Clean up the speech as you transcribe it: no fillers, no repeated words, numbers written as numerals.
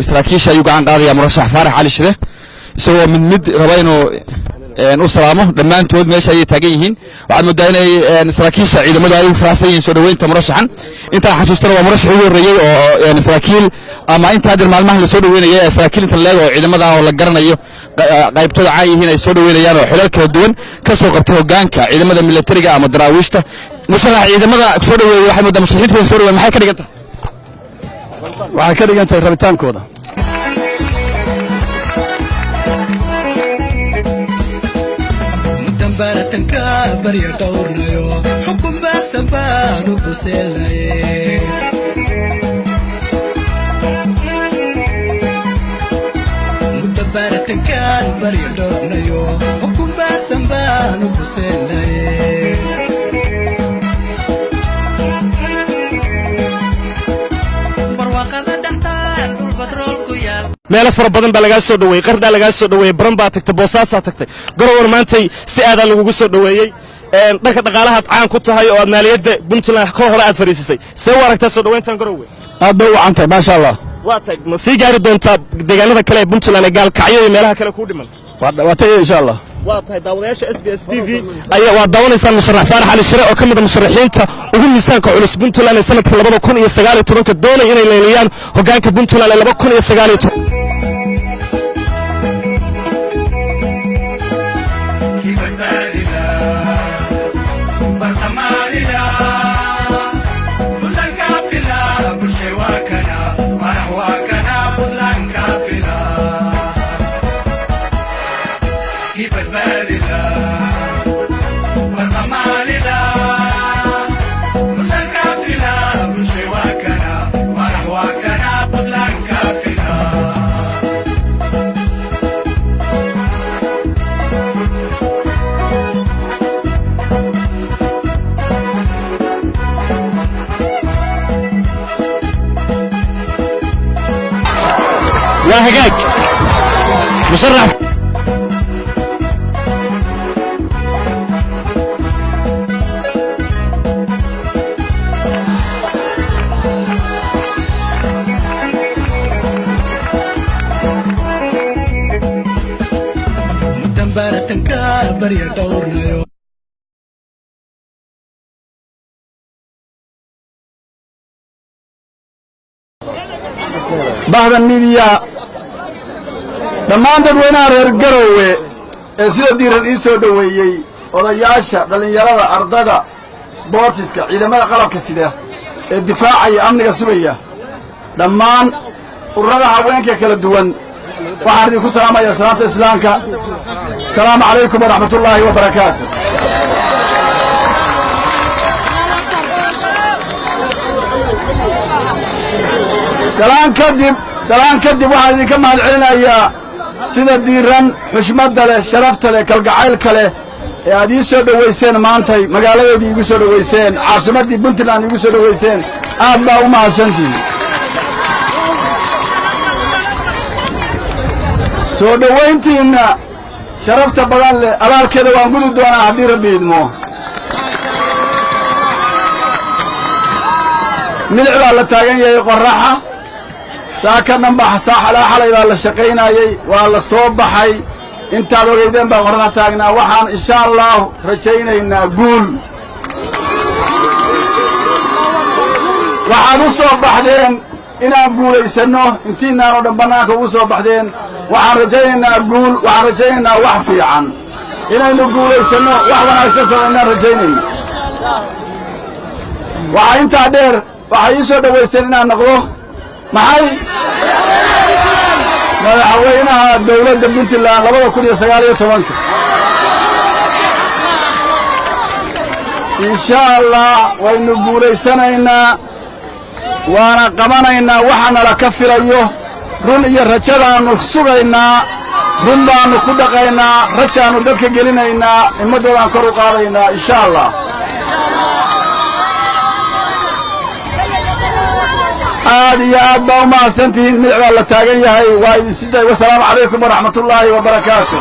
saraakiisha ayuu gacan qaadaya murashax Faarax Cali Shide isagoo mid rabayno u salaamo dhamaantood meesha ay taagan yihiin waxaad moodaa inay saraakiisha ciidamada ay u faraxsan yihiin soo dhaweynta murashaxan inta xasuustana waa murashax ugu horeeyay oo saraakiil ama inta hadda maalmaha la soo dhaweynayay saraakiil inta leeg oo ciidamada oo la garanayo qaybtooda caay yihiin ay soo dhaweynayaan oo xilal kala duwan ka soo qabtay hoggaanka ciidamada militariga ama daraawiishta musharax ciidamada soo dhaweeyay waxay moodaa musharaxiintu soo dhaweeyay maxay ka dhigantaa waxay ka dhigantaa rabitaankooda baratanka barya dhowrnayo xukunba sabaanu buseelaye baratanka barya dhowrnayo xukunba sabaanu buseelaye barwaaqada dhaxtaan dhul batroolku yaal meelo fara badan baa laga soo dhaweeyay qarda laga soo dhaweeyay baran baa tagtay boosaasa tagtay garower maantay si aad lagu soo dhaweeyay dhanka dhaqaalaha caan ku tahay oo maaliyadda Puntland ka hor aad fariisay see waragta soo dhaweyntan garowe aad baa u cantay ma sha Allah waa tag ma sii gaari doontaa deegaanada kale ee Puntland gaal kacyo iyo meelaha kale ku dhiman waa tagay insha Allah waa tahay daawadayaasha SBS TV ayaa waa daawanaysan musharax Faarax Cali Shire oo kamid ah musharaxiinta ugu miisaanka culus Puntland ee sanadka 2019 doonay inay leeliyaan hoggaanka Puntland ee 2019 وهجاك مشرف بعد الميديا dhammaan dadweynaha reer garowe ee sida diiran ii soo dhaweeyay odayaasha dhalinyarada ardada sportiska ciidamada qalabka sida ee difaacaya amniga sugaya dhammaan ururada haweenka kala duwan waxaan idinku salaamayaa salaanta islaamka salaamu calaykum waraxmatullaahi wabarakaatu salaan kadib waxaan idinka mahad celinayaa sida diiran xushmadda leh sharafta leh kalgacaylka leh ee aad ii soo dhaweyseen maantay magaaladeedii igu soo dhaweyseen caasimaddii Puntland igu soo dhaweyseen aad baa u mahadsantihiin soo dhaweyntiinna sharafta badan leh abaalkeeda waan gudi doonaa haddii rabbi idmo milic baa la taagan yahay qorraxa saaka dhanba xalay baa la shaqaynayay waa la soo baxay intaad ogeydeen baa qorraxa taagnaa waxaan insha Allah rajaynaynaa guul waxaad u soo baxdeen inaan guulaysano intiinaan oo dhan bannaanka ugu soo baxdeen waxaan rajaynaynaa guul waxaan rajaynaynaa wax fiican inaynu guulaysano wax wanaagsan samaynaan rajaynayna waxaa intaa dheer waxay ii soo dhaweysteen inaan noqdo maxay madaxweynaha dawladda Puntland 2019 إن شاء الله وينقولي سنينا وانا قمانينا وحنا لكفر أيوه رون إيا رجالا نخصوغينا رون بان نخدقينا رجالا نددك قلينينا إمدو دان كرو قادينا إن شاء الله آدي يا أبا وما سنتين من الله تاقيها والسلام عليكم ورحمة الله وبركاته.